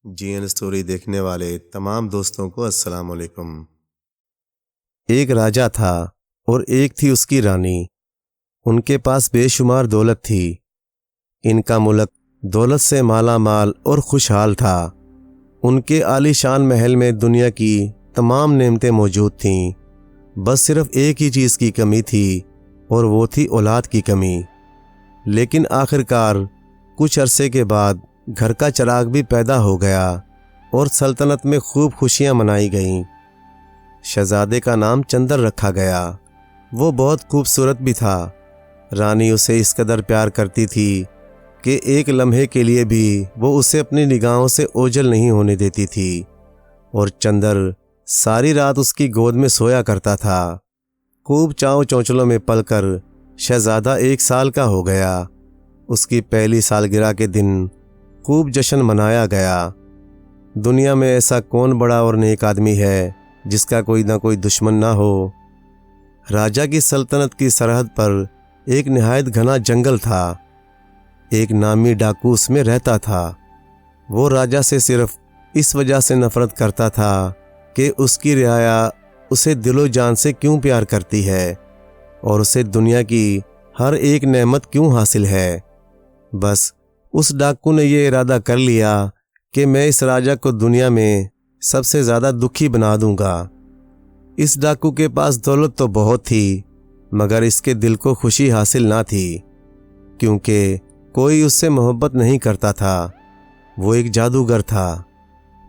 GN story देखने वाले तमाम दोस्तों को अस्सलाम वालेकुम। एक राजा था और एक थी उसकी रानी। उनके पास बेशुमार दौलत थी। इनका मुल्क दौलत से माला माल और खुशहाल था। उनके आलीशान महल में दुनिया की तमाम नेमतें मौजूद थीं। बस सिर्फ एक ही चीज़ की कमी थी और वो थी औलाद की कमी। लेकिन आखिरकार कुछ अरसे के बाद घर का चिराग भी पैदा हो गया और सल्तनत में खूब खुशियां मनाई गईं। शहजादे का नाम चंदर रखा गया। वो बहुत खूबसूरत भी था। रानी उसे इस कदर प्यार करती थी कि एक लम्हे के लिए भी वो उसे अपनी निगाहों से ओझल नहीं होने देती थी। और चंदर सारी रात उसकी गोद में सोया करता था। खूब चाँव चौंचलों में पलकर शहजादा 1 साल का हो गया। उसकी पहली सालगिरह के दिन खूब जश्न मनाया गया। दुनिया में ऐसा कौन बड़ा और नेक आदमी है जिसका कोई ना कोई दुश्मन ना हो। राजा की सल्तनत की सरहद पर एक निहायत घना जंगल था। एक नामी डाकू उसमें रहता था। वो राजा से सिर्फ इस वजह से नफरत करता था कि उसकी रियाया उसे दिलो जान से क्यों प्यार करती है और उसे दुनिया की हर एक नेमत क्यों हासिल है। बस उस डाकू ने यह इरादा कर लिया कि मैं इस राजा को दुनिया में सबसे ज़्यादा दुखी बना दूंगा। इस डाकू के पास दौलत तो बहुत थी, मगर इसके दिल को खुशी हासिल ना थी, क्योंकि कोई उससे मोहब्बत नहीं करता था। वो एक जादूगर था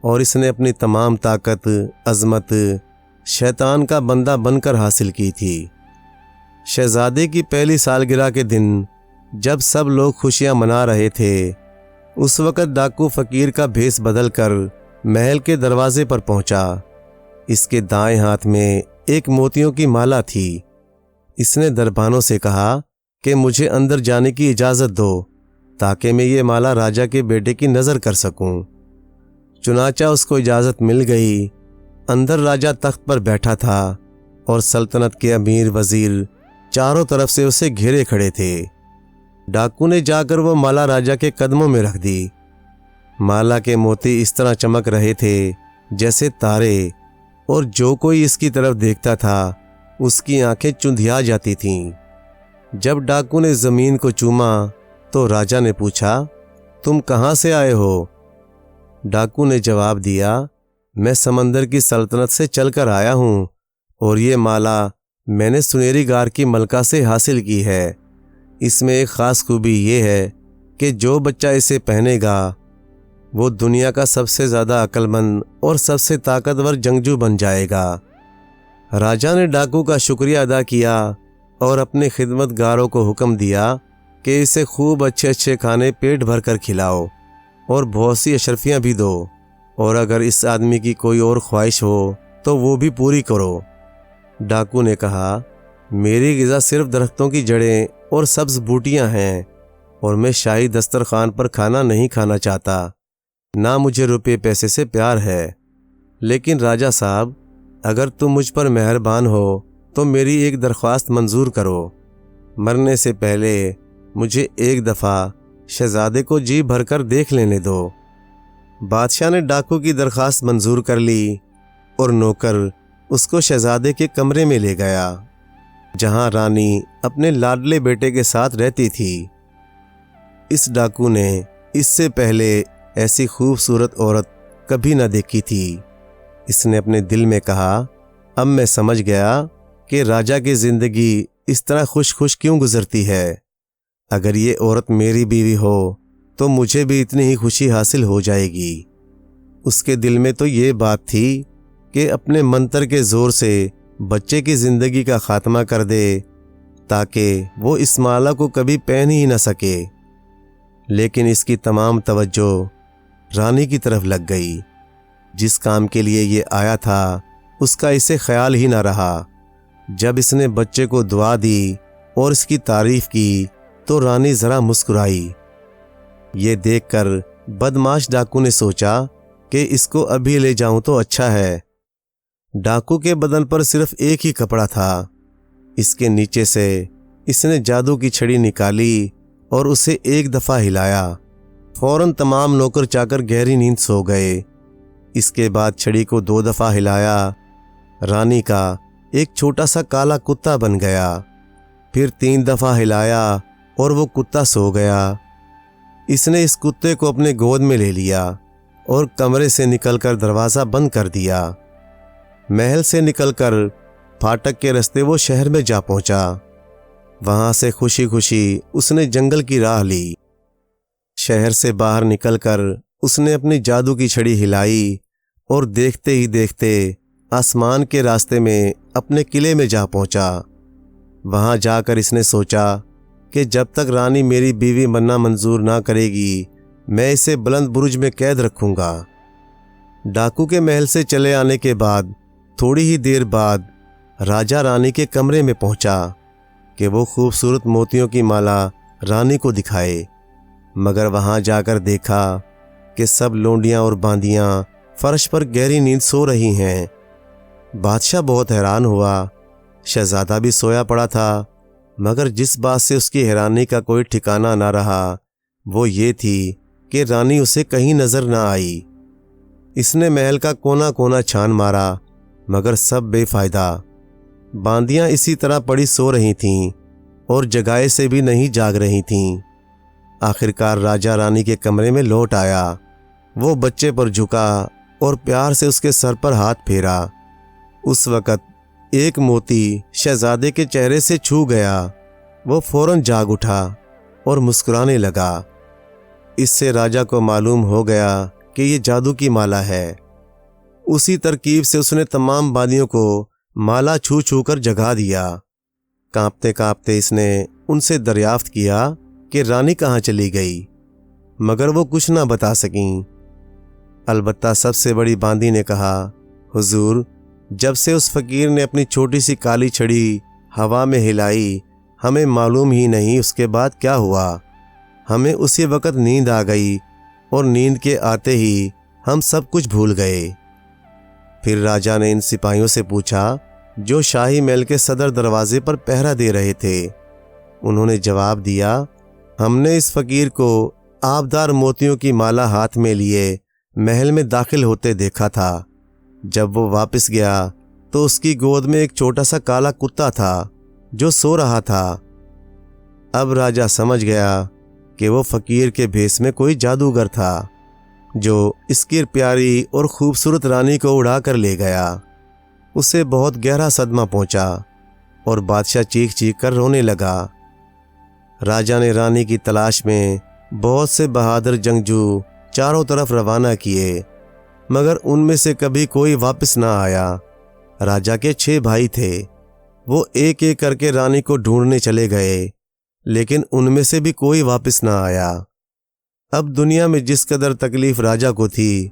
और इसने अपनी तमाम ताकत, अजमत शैतान का बंदा बनकर हासिल की थी। शहजादे की पहली सालगिरह के दिन जब सब लोग खुशियां मना रहे थे, उस वक़्त डाकू फ़कीर का भेष बदलकर महल के दरवाजे पर पहुंचा। इसके दाएं हाथ में एक मोतियों की माला थी। इसने दरबानों से कहा कि मुझे अंदर जाने की इजाज़त दो ताकि मैं ये माला राजा के बेटे की नज़र कर सकूं। चुनाचा उसको इजाज़त मिल गई। अंदर राजा तख्त पर बैठा था और सल्तनत के अमीर वज़ीर चारों तरफ से उसे घेरे खड़े थे। डाकू ने जाकर वो माला राजा के कदमों में रख दी। माला के मोती इस तरह चमक रहे थे जैसे तारे, और जो कोई इसकी तरफ देखता था उसकी आंखें चुंधिया जाती थीं। जब डाकू ने ज़मीन को चूमा तो राजा ने पूछा, तुम कहाँ से आए हो? डाकू ने जवाब दिया, मैं समंदर की सल्तनत से चलकर आया हूँ और ये माला मैंने सुनहरी गार की मलका से हासिल की है। इसमें एक ख़ास खूबी ये है कि जो बच्चा इसे पहनेगा वो दुनिया का सबसे ज़्यादा अक्लमंद और सबसे ताकतवर जंगजू बन जाएगा। राजा ने डाकू का शुक्रिया अदा किया और अपने खिदमतगारों को हुक्म दिया कि इसे खूब अच्छे अच्छे खाने पेट भर कर खिलाओ और बहुत सी अशरफियाँ भी दो, और अगर इस आदमी की कोई और ख्वाहिश हो तो वो भी पूरी करो। डाकू ने कहा, मेरी ग़िज़ा सिर्फ दरख्तों की जड़ें और सब्ज़ बूटियाँ हैं और मैं शाही दस्तरखान पर खाना नहीं खाना चाहता, ना मुझे रुपये पैसे से प्यार है। लेकिन राजा साहब, अगर तुम मुझ पर मेहरबान हो तो मेरी एक दरख्वास्त मंजूर करो। मरने से पहले मुझे एक दफ़ा शहजादे को जी भरकर देख लेने दो। बादशाह ने डाकू की दरख्वास्त मंजूर कर ली और नौकर उसको शहजादे के कमरे में ले गया, जहां रानी अपने लाडले बेटे के साथ रहती थी। इस डाकू ने इससे पहले ऐसी खूबसूरत औरत कभी न देखी थी। इसने अपने दिल में कहा, अब मैं समझ गया कि राजा की ज़िंदगी इस तरह खुश खुश क्यों गुजरती है। अगर ये औरत मेरी बीवी हो तो मुझे भी इतनी ही खुशी हासिल हो जाएगी। उसके दिल में तो ये बात थी कि अपने मंत्र के ज़ोर से बच्चे की ज़िंदगी का ख़ात्मा कर दे ताकि वो इस माला को कभी पहन ही न सके। लेकिन इसकी तमाम तवज्जो रानी की तरफ लग गई। जिस काम के लिए ये आया था उसका इसे ख्याल ही न रहा। जब इसने बच्चे को दुआ दी और इसकी तारीफ़ की तो रानी ज़रा मुस्कुराई। ये देखकर बदमाश डाकू ने सोचा कि इसको अभी ले जाऊं तो अच्छा है। डाकू के बदन पर सिर्फ एक ही कपड़ा था। इसके नीचे से इसने जादू की छड़ी निकाली और उसे एक दफ़ा हिलाया। फौरन तमाम नौकर चाकर गहरी नींद सो गए। इसके बाद छड़ी को 2 दफा हिलाया। रानी का एक छोटा सा काला कुत्ता बन गया। फिर 3 दफा हिलाया और वो कुत्ता सो गया। इसने इस कुत्ते को अपने गोद में ले लिया और कमरे से निकलकर दरवाज़ा बंद कर दिया। महल से निकलकर फाटक के रास्ते वो शहर में जा पहुंचा। वहां से खुशी खुशी उसने जंगल की राह ली। शहर से बाहर निकलकर उसने अपनी जादू की छड़ी हिलाई और देखते ही देखते आसमान के रास्ते में अपने किले में जा पहुंचा। वहां जाकर इसने सोचा कि जब तक रानी मेरी बीवी बनना मंजूर ना करेगी, मैं इसे बुलंद बुरुज में कैद रखूंगा। डाकू के महल से चले आने के बाद थोड़ी ही देर बाद राजा रानी के कमरे में पहुंचा कि वो खूबसूरत मोतियों की माला रानी को दिखाए, मगर वहां जाकर देखा कि सब लोंडियां और बांदियां फर्श पर गहरी नींद सो रही हैं। बादशाह बहुत हैरान हुआ। शहजादा भी सोया पड़ा था, मगर जिस बात से उसकी हैरानी का कोई ठिकाना ना रहा वो ये थी कि रानी उसे कहीं नजर ना आई। इसने महल का कोना कोना छान मारा, मगर सब बेफायदा। बांदियां इसी तरह पड़ी सो रही थीं और जगाए से भी नहीं जाग रही थीं। आखिरकार राजा रानी के कमरे में लौट आया। वो बच्चे पर झुका और प्यार से उसके सर पर हाथ फेरा। उस वक़्त एक मोती शहजादे के चेहरे से छू गया। वो फौरन जाग उठा और मुस्कुराने लगा। इससे राजा को मालूम हो गया कि ये जादू की माला है। उसी तरकीब से उसने तमाम बांदियों को माला छू छू कर जगा दिया। कांपते कांपते इसने उनसे दरियाफ्त किया कि रानी कहाँ चली गई, मगर वो कुछ ना बता सकीं। अलबत्ता सबसे बड़ी बांदी ने कहा, हुजूर, जब से उस फकीर ने अपनी छोटी सी काली छड़ी हवा में हिलाई, हमें मालूम ही नहीं उसके बाद क्या हुआ। हमें उसी वक़्त नींद आ गई और नींद के आते ही हम सब कुछ भूल गए। फिर राजा ने इन सिपाहियों से पूछा जो शाही महल के सदर दरवाजे पर पहरा दे रहे थे। उन्होंने जवाब दिया, हमने इस फकीर को आबदार मोतियों की माला हाथ में लिए महल में दाखिल होते देखा था। जब वो वापस गया तो उसकी गोद में एक छोटा सा काला कुत्ता था जो सो रहा था। अब राजा समझ गया कि वो फकीर के भेष में कोई जादूगर था जो इसकी प्यारी और खूबसूरत रानी को उड़ा कर ले गया। उसे बहुत गहरा सदमा पहुंचा और बादशाह चीख चीख कर रोने लगा। राजा ने रानी की तलाश में बहुत से बहादुर जंगजू चारों तरफ रवाना किए, मगर उनमें से कभी कोई वापस ना आया। राजा के 6 भाई थे। वो एक एक करके रानी को ढूंढने चले गए, लेकिन उनमें से भी कोई वापस ना आया। अब दुनिया में जिस कदर तकलीफ राजा को थी,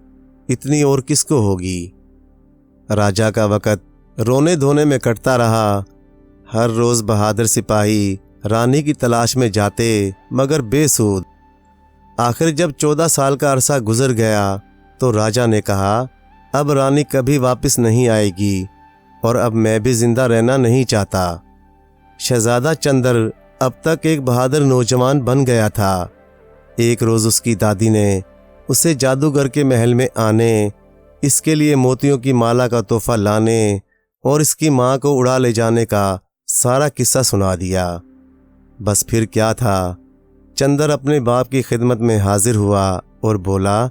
इतनी और किसको होगी। राजा का वक़्त रोने धोने में कटता रहा। हर रोज़ बहादुर सिपाही रानी की तलाश में जाते, मगर बेसूद। आखिर जब 14 साल का अरसा गुजर गया तो राजा ने कहा, अब रानी कभी वापस नहीं आएगी और अब मैं भी जिंदा रहना नहीं चाहता। शहजादा चंदर अब तक एक बहादुर नौजवान बन गया था। एक रोज़ उसकी दादी ने उसे जादूगर के महल में आने, इसके लिए मोतियों की माला का तोहफा लाने और इसकी माँ को उड़ा ले जाने का सारा किस्सा सुना दिया। बस फिर क्या था, चंदर अपने बाप की खिदमत में हाजिर हुआ और बोला,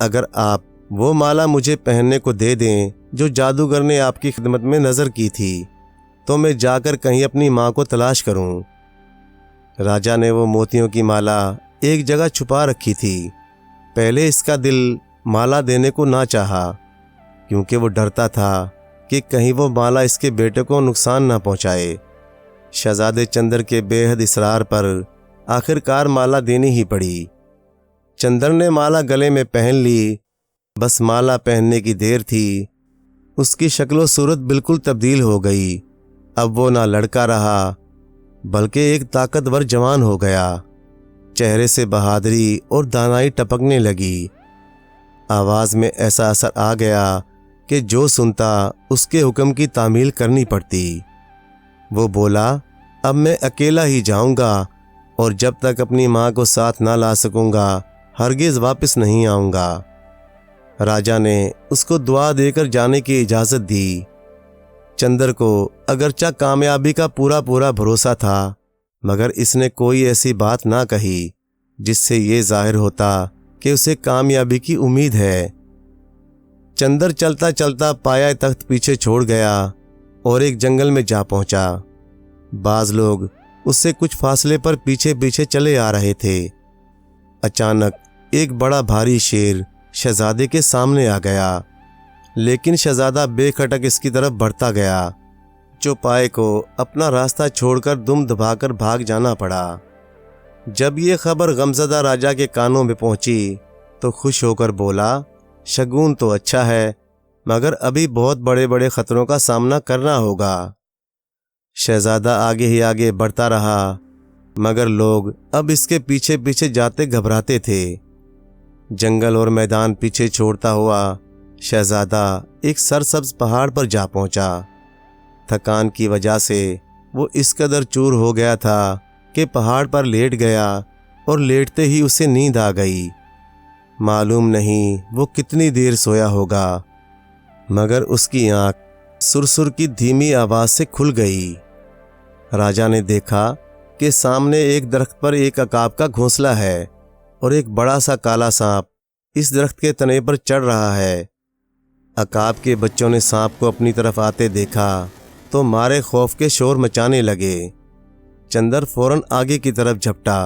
अगर आप वो माला मुझे पहनने को दे दें जो जादूगर ने आपकी खिदमत में नज़र की थी, तो मैं जाकर कहीं अपनी माँ को तलाश करूं। राजा ने वो मोतियों की माला एक जगह छुपा रखी थी। पहले इसका दिल माला देने को ना चाहा, क्योंकि वो डरता था कि कहीं वो माला इसके बेटे को नुकसान ना पहुंचाए। शहजादे चंदर के बेहद इसरार पर आखिरकार माला देनी ही पड़ी। चंदर ने माला गले में पहन ली। बस माला पहनने की देर थी, उसकी शक्लो सूरत बिल्कुल तब्दील हो गई। अब वो ना लड़का रहा, बल्कि एक ताकतवर जवान हो गया। चेहरे से बहादुरी और दानाई टपकने लगी। आवाज़ में ऐसा असर आ गया कि जो सुनता उसके हुक्म की तामील करनी पड़ती। वो बोला, अब मैं अकेला ही जाऊंगा और जब तक अपनी माँ को साथ ना ला सकूंगा हरगिज वापस नहीं आऊंगा। राजा ने उसको दुआ देकर जाने की इजाज़त दी। चंदर को अगरचा कामयाबी का पूरा पूरा भरोसा था, मगर इसने कोई ऐसी बात ना कही जिससे ये जाहिर होता कि उसे कामयाबी की उम्मीद है। चंदर चलता चलता पाया तख्त पीछे छोड़ गया और एक जंगल में जा पहुंचा। बाज लोग उससे कुछ फासले पर पीछे पीछे चले आ रहे थे। अचानक एक बड़ा भारी शेर शहजादे के सामने आ गया, लेकिन शहजादा बेखटक इसकी तरफ बढ़ता गया। चौपाए को अपना रास्ता छोड़कर दुम दबाकर भाग जाना पड़ा। जब ये खबर गमज़दा राजा के कानों में पहुंची तो खुश होकर बोला, शगुन तो अच्छा है, मगर अभी बहुत बड़े बड़े खतरों का सामना करना होगा। शहजादा आगे ही आगे बढ़ता रहा, मगर लोग अब इसके पीछे पीछे जाते घबराते थे। जंगल और मैदान पीछे छोड़ता हुआ शहजादा एक सरसब्ज पहाड़ पर जा पहुंचा। थकान की वजह से वो इस कदर चूर हो गया था कि पहाड़ पर लेट गया और लेटते ही उसे नींद आ गई। मालूम नहीं वो कितनी देर सोया होगा, मगर उसकी आंख सुरसुर की धीमी आवाज से खुल गई। राजा ने देखा कि सामने एक दरख्त पर एक अकाब का घोंसला है और एक बड़ा सा काला सांप इस दरख्त के तने पर चढ़ रहा है। अकाब के बच्चों ने सांप को अपनी तरफ आते देखा तो मारे खौफ के शोर मचाने लगे। चंदर फौरन आगे की तरफ झपटा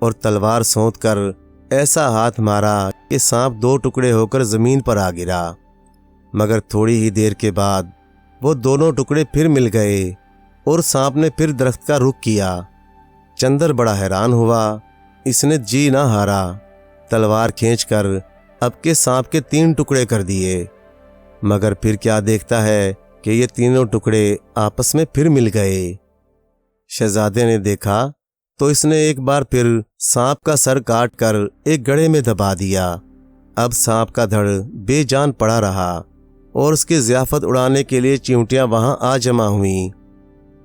और तलवार सोंध कर ऐसा हाथ मारा कि सांप दो टुकड़े होकर जमीन पर आ गिरा। मगर थोड़ी ही देर के बाद वो दोनों टुकड़े फिर मिल गए और सांप ने फिर दरख्त का रुख किया। चंदर बड़ा हैरान हुआ। इसने जी ना हारा, तलवार खींचकर अब के सांप के 3 टुकड़े कर दिए। मगर फिर क्या देखता है कि ये तीनों टुकड़े आपस में फिर मिल गए। शहजादे ने देखा तो इसने एक बार फिर सांप का सर काट कर एक गड्ढे में दबा दिया। अब सांप का धड़ बेजान पड़ा रहा और उसकी ज़ियाफत उड़ाने के लिए चींटियां वहां आ जमा हुईं।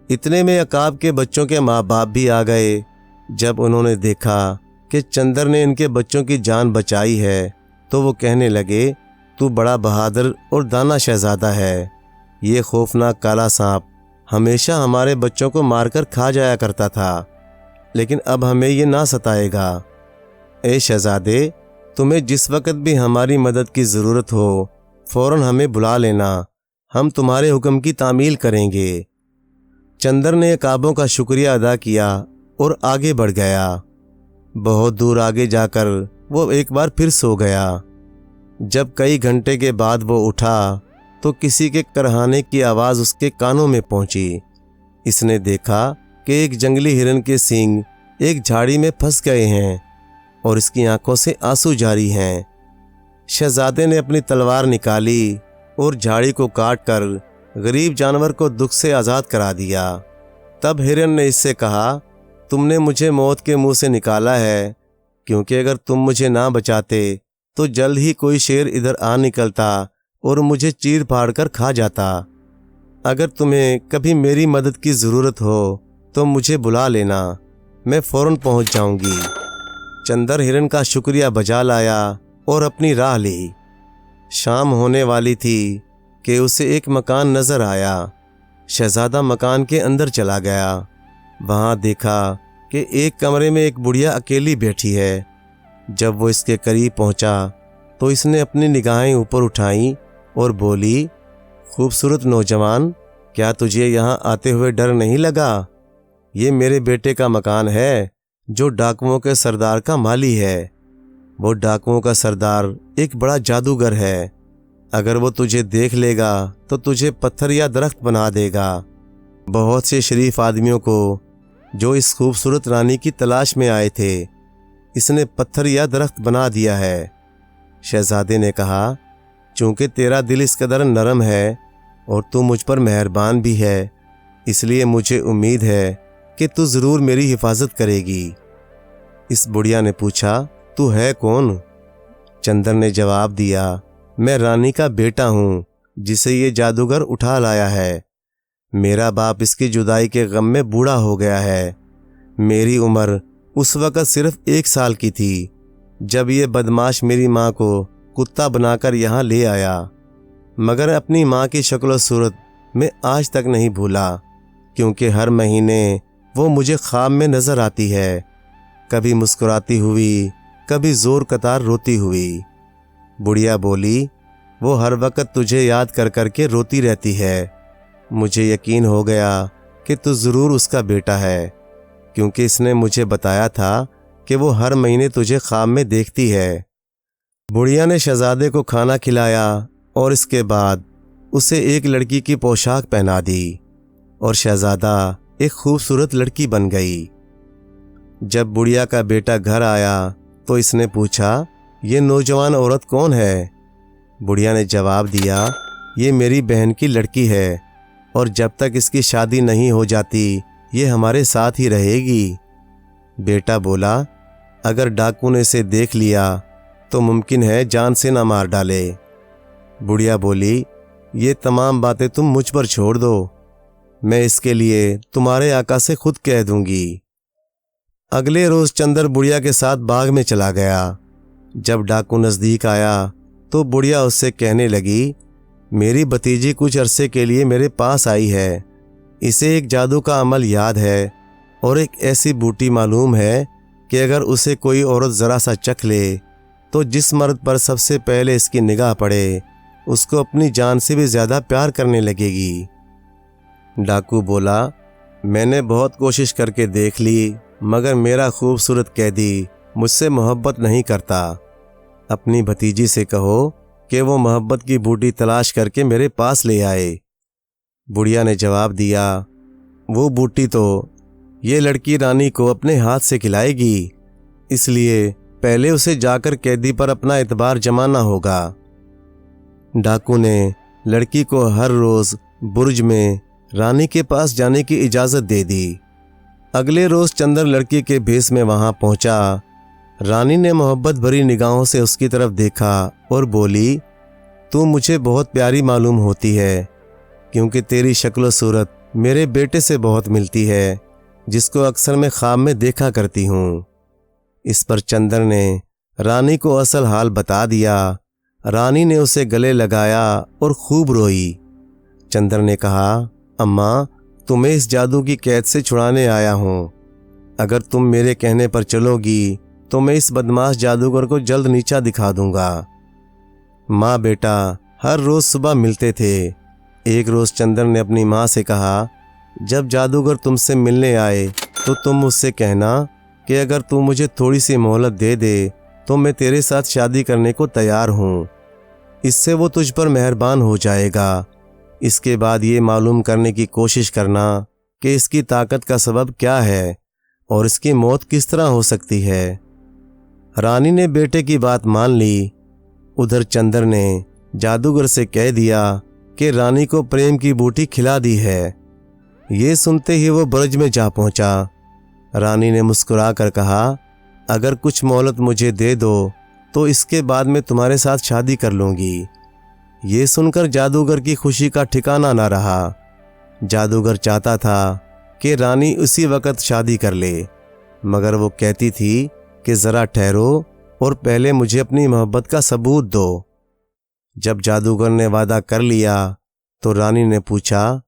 इतने में अकाब के बच्चों के माँ बाप भी आ गए। जब उन्होंने देखा कि चंदर ने इनके बच्चों की जान बचाई है तो वो कहने लगे, तू बड़ा बहादुर और दाना शहजादा है। ये खौफनाक काला सांप हमेशा हमारे बच्चों को मारकर खा जाया करता था, लेकिन अब हमें ये ना सताएगा। ए शहजादे, तुम्हें जिस वक़्त भी हमारी मदद की ज़रूरत हो फ़ौरन हमें बुला लेना, हम तुम्हारे हुक्म की तामील करेंगे। चंदर ने अकाबों का शुक्रिया अदा किया और आगे बढ़ गया। बहुत दूर आगे जाकर वो एक बार फिर सो गया। जब कई घंटे के बाद वो उठा तो किसी के करहाने की आवाज़ उसके कानों में पहुंची। इसने देखा कि एक जंगली हिरन के सींग एक झाड़ी में फंस गए हैं और इसकी आंखों से आंसू जारी हैं। शहजादे ने अपनी तलवार निकाली और झाड़ी को काट कर गरीब जानवर को दुख से आज़ाद करा दिया। तब हिरन ने इससे कहा, तुमने मुझे मौत के मुंह से निकाला है, क्योंकि अगर तुम मुझे ना बचाते तो जल्द ही कोई शेर इधर आ निकलता और मुझे चीर फाड़ कर खा जाता। अगर तुम्हें कभी मेरी मदद की ज़रूरत हो तो मुझे बुला लेना, मैं फ़ौरन पहुंच जाऊंगी। चंदर हिरन का शुक्रिया बजा लाया और अपनी राह ली। शाम होने वाली थी कि उसे एक मकान नज़र आया। शहजादा मकान के अंदर चला गया। वहाँ देखा कि एक कमरे में एक बुढ़िया अकेली बैठी है। जब वो इसके करीब पहुँचा तो इसने अपनी निगाहें ऊपर उठाईं और बोली, खूबसूरत नौजवान, क्या तुझे यहाँ आते हुए डर नहीं लगा? ये मेरे बेटे का मकान है जो डाकुओं के सरदार का माली है। वो डाकुओं का सरदार एक बड़ा जादूगर है। अगर वो तुझे देख लेगा तो तुझे पत्थर या दरख्त बना देगा। बहुत से शरीफ आदमियों को जो इस खूबसूरत रानी की तलाश में आए थे इसने पत्थर या दरख्त बना दिया है। शहजादे ने कहा, चूंकि तेरा दिल इस कदर नरम है और तू मुझ पर मेहरबान भी है, इसलिए मुझे उम्मीद है कि तू ज़रूर मेरी हिफाजत करेगी। इस बुढ़िया ने पूछा, तू है कौन? चंदर ने जवाब दिया, मैं रानी का बेटा हूँ जिसे ये जादूगर उठा लाया है। मेरा बाप इसकी जुदाई के गम में बूढ़ा हो गया है। मेरी उम्र उस वक़्त सिर्फ 1 साल की थी। जब ये बदमाश मेरी माँ को कुत्ता बनाकर यहाँ ले आया, मगर अपनी माँ की शक्ल सूरत मैं आज तक नहीं भूला, क्योंकि हर महीने वो मुझे ख्वाब में नजर आती है, कभी मुस्कुराती हुई, कभी जोर कतार रोती हुई। बुढ़िया बोली, वो हर वक्त तुझे याद कर कर के रोती रहती है। मुझे यकीन हो गया कि तू ज़रूर उसका बेटा है, क्योंकि इसने मुझे बताया था कि वो हर महीने तुझे ख्वाब में देखती है। बुढ़िया ने शहजादे को खाना खिलाया और इसके बाद उसे एक लड़की की पोशाक पहना दी और शहजादा एक खूबसूरत लड़की बन गई। जब बुढ़िया का बेटा घर आया तो इसने पूछा, ये नौजवान औरत कौन है? बुढ़िया ने जवाब दिया, ये मेरी बहन की लड़की है और जब तक इसकी शादी नहीं हो जाती ये हमारे साथ ही रहेगी। बेटा बोला, अगर डाकू ने इसे देख लिया तो मुमकिन है जान से ना मार डाले। बुढ़िया बोली, ये तमाम बातें तुम मुझ पर छोड़ दो, मैं इसके लिए तुम्हारे आका से खुद कह दूंगी। अगले रोज चंदर बुढ़िया के साथ बाग में चला गया। जब डाकू नजदीक आया तो बुढ़िया उससे कहने लगी, मेरी भतीजी कुछ अरसे के लिए मेरे पास आई है। इसे एक जादू का अमल याद है और एक ऐसी बूटी मालूम है कि अगर उसे कोई औरत ज़रा सा चख ले तो जिस मर्द पर सबसे पहले इसकी निगाह पड़े उसको अपनी जान से भी ज़्यादा प्यार करने लगेगी। डाकू बोला, मैंने बहुत कोशिश करके देख ली, मगर मेरा खूबसूरत कैदी मुझसे मोहब्बत नहीं करता। अपनी भतीजी से कहो कि वो मोहब्बत की बूटी तलाश करके मेरे पास ले आए। बुढ़िया ने जवाब दिया, वो बूटी तो ये लड़की रानी को अपने हाथ से खिलाएगी, इसलिए पहले उसे जाकर कैदी पर अपना एतबार जमाना होगा। डाकू ने लड़की को हर रोज बुर्ज में रानी के पास जाने की इजाज़त दे दी। अगले रोज चंदर लड़की के भेष में वहां पहुंचा। रानी ने मोहब्बत भरी निगाहों से उसकी तरफ देखा और बोली, तू मुझे बहुत प्यारी मालूम होती है, क्योंकि तेरी शक्ल सूरत मेरे बेटे से बहुत मिलती है, जिसको अक्सर मैं ख्वाब में देखा करती हूँ। इस पर चंदर ने रानी को असल हाल बता दिया। रानी ने उसे गले लगाया और खूब रोई। चंदर ने कहा, अम्मा, तुम्हें इस जादू की कैद से छुड़ाने आया हूँ। अगर तुम मेरे कहने पर चलोगी तो मैं इस बदमाश जादूगर को जल्द नीचा दिखा दूंगा। माँ बेटा हर रोज सुबह मिलते थे। एक रोज चंदर ने अपनी माँ से कहा, जब जादूगर तुमसे मिलने आए तो तुम उससे कहना कि अगर तू मुझे थोड़ी सी मोहलत दे दे तो मैं तेरे साथ शादी करने को तैयार हूँ। इससे वो तुझ पर मेहरबान हो जाएगा। इसके बाद ये मालूम करने की कोशिश करना कि इसकी ताकत का सबब क्या है और इसकी मौत किस तरह हो सकती है। रानी ने बेटे की बात मान ली। उधर चंदर ने जादूगर से कह दिया कि रानी को प्रेम की बूटी खिला दी है। ये सुनते ही वो ब्रज में जा पहुंचा। रानी ने मुस्कुरा कर कहा, अगर कुछ मोहलत मुझे दे दो तो इसके बाद मैं तुम्हारे साथ शादी कर लूँगी। ये सुनकर जादूगर की खुशी का ठिकाना ना रहा। जादूगर चाहता था कि रानी उसी वक्त शादी कर ले, मगर वो कहती थी कि ज़रा ठहरो और पहले मुझे अपनी मोहब्बत का सबूत दो। जब जादूगर ने वादा कर लिया तो रानी ने पूछा,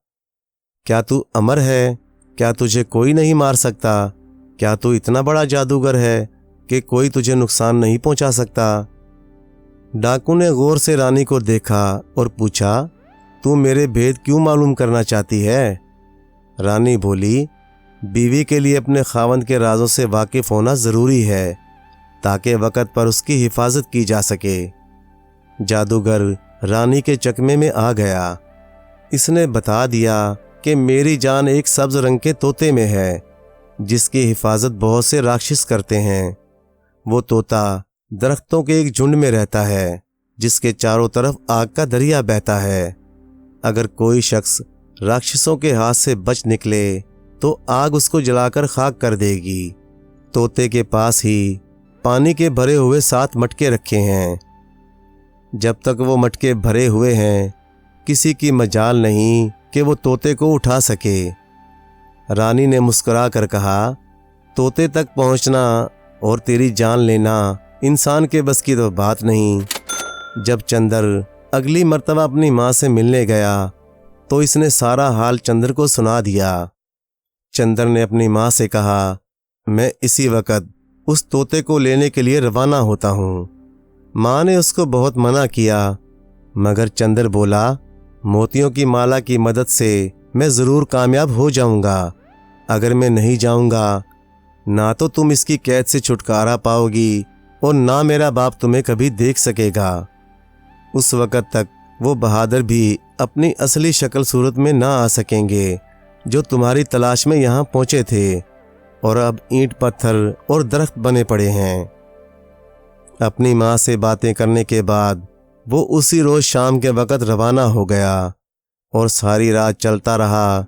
क्या तू अमर है? क्या तुझे कोई नहीं मार सकता? क्या तू इतना बड़ा जादूगर है कि कोई तुझे नुकसान नहीं पहुंचा सकता? डाकू ने गौर से रानी को देखा और पूछा, तू मेरे भेद क्यों मालूम करना चाहती है? रानी बोली, बीवी के लिए अपने खावंद के राजों से वाकिफ होना ज़रूरी है ताकि वक़्त पर उसकी हिफाजत की जा सके। जादूगर रानी के चकमे में आ गया। इसने बता दिया कि मेरी जान एक सब्ज रंग के तोते में है, जिसकी हिफाजत बहुत से राक्षस करते हैं। वो तोता दरख्तों के एक झुंड में रहता है, जिसके चारों तरफ आग का दरिया बहता है। अगर कोई शख्स राक्षसों के हाथ से बच निकले तो आग उसको जलाकर खाक कर देगी। तोते के पास ही पानी के भरे हुए 7 मटके रखे हैं। जब तक वो मटके भरे हुए हैं, किसी की मजाल नहीं कि वो तोते को उठा सके। रानी ने मुस्कुरा कर कहा, तोते तक पहुंचना और तेरी जान लेना इंसान के बस की तो बात नहीं। जब चंदर अगली मर्तबा अपनी माँ से मिलने गया तो इसने सारा हाल चंदर को सुना दिया। चंदर ने अपनी माँ से कहा, मैं इसी वक्त उस तोते को लेने के लिए रवाना होता हूँ। माँ ने उसको बहुत मना किया, मगर चंदर बोला, मोतियों की माला की मदद से मैं ज़रूर कामयाब हो जाऊँगा। अगर मैं नहीं जाऊँगा ना तो तुम इसकी कैद से छुटकारा पाओगी और ना मेरा बाप तुम्हें कभी देख सकेगा। उस वक़्त तक वो बहादुर भी अपनी असली शक्ल सूरत में ना आ सकेंगे जो तुम्हारी तलाश में यहाँ पहुँचे थे और अब ईंट पत्थर और दरख्त बने पड़े हैं। अपनी माँ से बातें करने के बाद वो उसी रोज़ शाम के वक़्त रवाना हो गया और सारी रात चलता रहा।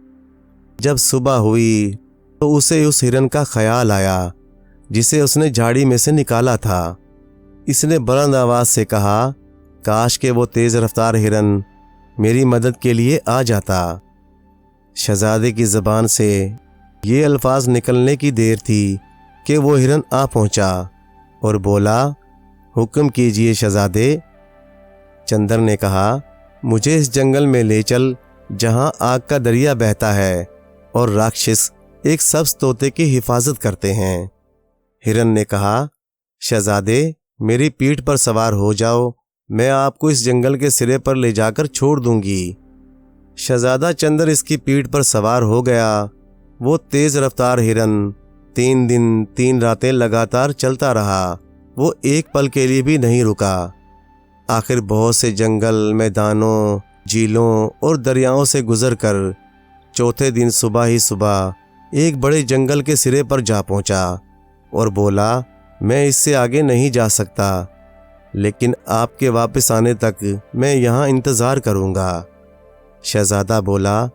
जब सुबह हुई तो उसे उस हिरन का ख्याल आया जिसे उसने झाड़ी में से निकाला था। इसने बुलंद आवाज़ से कहा, काश के वो तेज़ रफ्तार हिरन मेरी मदद के लिए आ जाता। शहजादे की ज़बान से ये अल्फाज निकलने की देर थी कि वो हिरन आ पहुंचा और बोला, हुक्म कीजिए शहजादे। चंदर ने कहा, मुझे इस जंगल में ले चल जहां आग का दरिया बहता है और राक्षस एक सब्ज तोते की हिफाजत करते हैं। हिरन ने कहा, शहजादे मेरी पीठ पर सवार हो जाओ, मैं आपको इस जंगल के सिरे पर ले जाकर छोड़ दूंगी। शहजादा चंदर इसकी पीठ पर सवार हो गया। वो तेज रफ्तार हिरन 3 दिन 3 रातें लगातार चलता रहा। वो एक पल के लिए भी नहीं रुका। आखिर बहुत से जंगल, मैदानों, झीलों और दरियाओं से गुजरकर चौथे दिन सुबह ही सुबह एक बड़े जंगल के सिरे पर जा पहुंचा और बोला, मैं इससे आगे नहीं जा सकता, लेकिन आपके वापस आने तक मैं यहाँ इंतज़ार करूँगा। शहजादा बोला,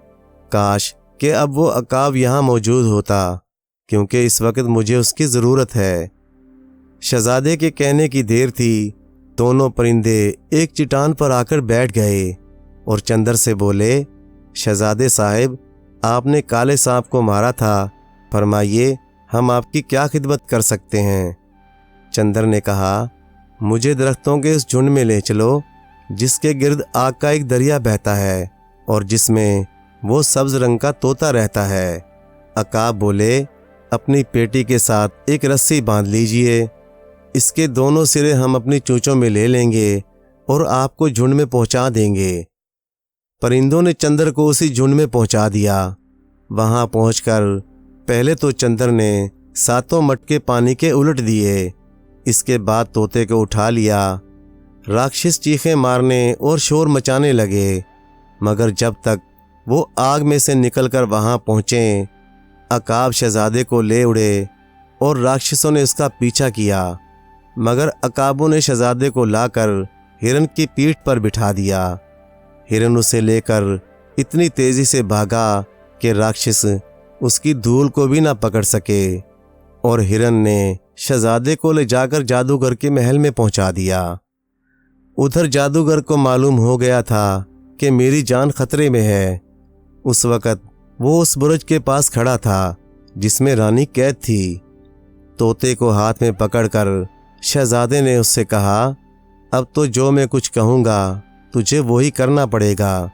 काश कि अब वो अकाब यहाँ मौजूद होता, क्योंकि इस वक्त मुझे उसकी ज़रूरत है। शहजादे के कहने की देर थी। दोनों परिंदे एक चट्टान पर आकर बैठ गए और चंदर से बोले, शहजादे साहिब, आपने काले सांप को मारा था, फरमाइए हम आपकी क्या खिदमत कर सकते हैं। चंदर ने कहा, मुझे दरख्तों के इस झुंड में ले चलो जिसके गिर्द आग का एक दरिया बहता है और जिसमें वो सब्ज रंग का तोता रहता है। अकाब बोले, अपनी पेटी के साथ एक रस्सी बांध लीजिए, इसके दोनों सिरे हम अपनी चोंचों में ले लेंगे और आपको झुंड में पहुंचा देंगे। परिंदों ने चंदर को उसी झुंड में पहुंचा दिया। वहां पहुंचकर पहले तो चंदर ने 7 मटके पानी के उलट दिए। इसके बाद तोते को उठा लिया। राक्षस चीखें मारने और शोर मचाने लगे, मगर जब तक वो आग में से निकलकर वहां पहुंचे, अकाब शहजादे को ले उड़े और राक्षसों ने उसका पीछा किया, मगर अकाबों ने शहजादे को लाकर हिरन की पीठ पर बिठा दिया। हिरन उसे लेकर इतनी तेजी से भागा कि राक्षस उसकी धूल को भी ना पकड़ सके और हिरन ने शहजादे को ले जाकर जादूगर के महल में पहुंचा दिया। उधर जादूगर को मालूम हो गया था कि मेरी जान खतरे में है। उस वक़्त वो उस बुर्ज के पास खड़ा था जिसमें रानी कैद थी। तोते को हाथ में पकड़कर शहजादे ने उससे कहा, अब तो जो मैं कुछ कहूँगा तुझे वही करना पड़ेगा।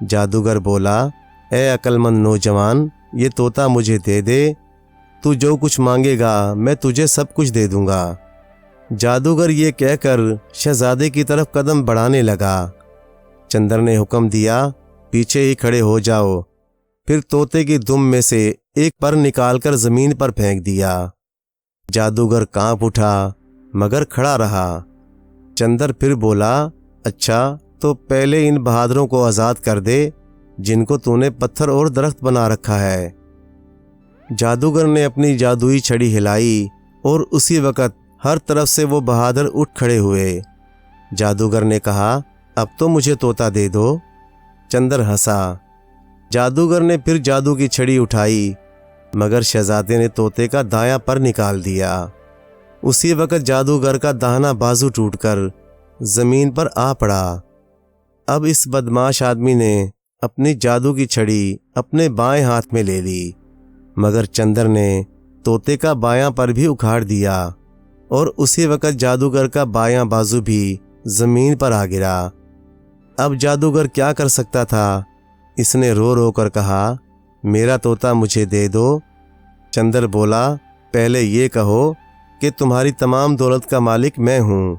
जादूगर बोला, ए अक्लमंद नौजवान, ये तोता मुझे दे दे, तू जो कुछ मांगेगा मैं तुझे सब कुछ दे दूंगा। जादूगर ये कहकर शहजादे की तरफ कदम बढ़ाने लगा। चंदर ने हुक्म दिया, पीछे ही खड़े हो जाओ। फिर तोते की दुम में से एक पर निकालकर जमीन पर फेंक दिया। जादूगर कांप उठा मगर खड़ा रहा। चंदर फिर बोला, अच्छा तो पहले इन बहादुरों को आज़ाद कर दे जिनको तूने पत्थर और दरख्त बना रखा है। जादूगर ने अपनी जादुई छड़ी हिलाई और उसी वक़्त हर तरफ से वो बहादुर उठ खड़े हुए। जादूगर ने कहा, अब तो मुझे तोता दे दो। चंदर हंसा। जादूगर ने फिर जादू की छड़ी उठाई, मगर शहजादे ने तोते का दायां पर निकाल दिया। उसी वक़्त जादूगर का दाहिना बाजू टूटकर ज़मीन पर आ पड़ा। अब इस बदमाश आदमी ने अपनी जादू की छड़ी अपने बाएं हाथ में ले ली, मगर चंदर ने तोते का बायां पर भी उखाड़ दिया। और उसी वक़्त जादूगर का बायां बाजू भी ज़मीन पर आ गिरा। अब जादूगर क्या कर सकता था? इसने रो रो कर कहा, मेरा तोता मुझे दे दो। चंदर बोला, पहले ये कहो कि तुम्हारी तमाम दौलत का मालिक मैं हूँ।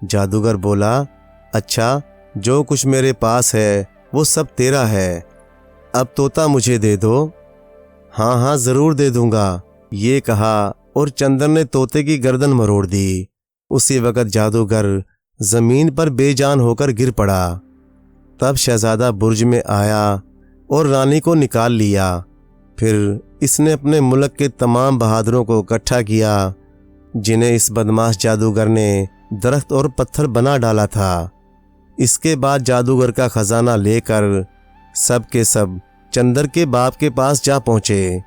जादूगर बोला, अच्छा, जो कुछ मेरे पास है वो सब तेरा है, अब तोता मुझे दे दो। हाँ हाँ ज़रूर दे दूंगा, ये कहा और चंदर ने तोते की गर्दन मरोड़ दी। उसी वक़्त जादूगर ज़मीन पर बेजान होकर गिर पड़ा। तब शहज़ादा बुर्ज में आया और रानी को निकाल लिया। फिर इसने अपने मुल्क के तमाम बहादुरों को इकट्ठा किया, जिन्हें इस बदमाश जादूगर ने दरख्त और पत्थर बना डाला था। इसके बाद जादूगर का खजाना लेकर सब के सब चंदर के बाप के पास जा पहुँचे।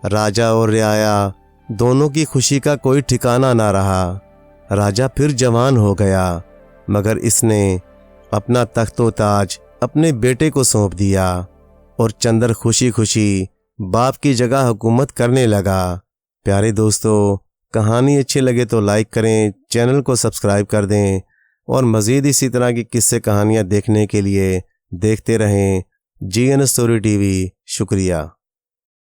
राजा और रियाया दोनों की खुशी का कोई ठिकाना ना रहा। राजा फिर जवान हो गया, मगर इसने अपना तख्त व ताज अपने बेटे को सौंप दिया और चंदर खुशी खुशी बाप की जगह हुकूमत करने लगा। प्यारे दोस्तों, कहानी अच्छी लगे तो लाइक करें, चैनल को सब्सक्राइब कर दें और मज़ीद इसी तरह की किस्से कहानियाँ देखने के लिए देखते रहें GN स्टोरी TV। शुक्रिया।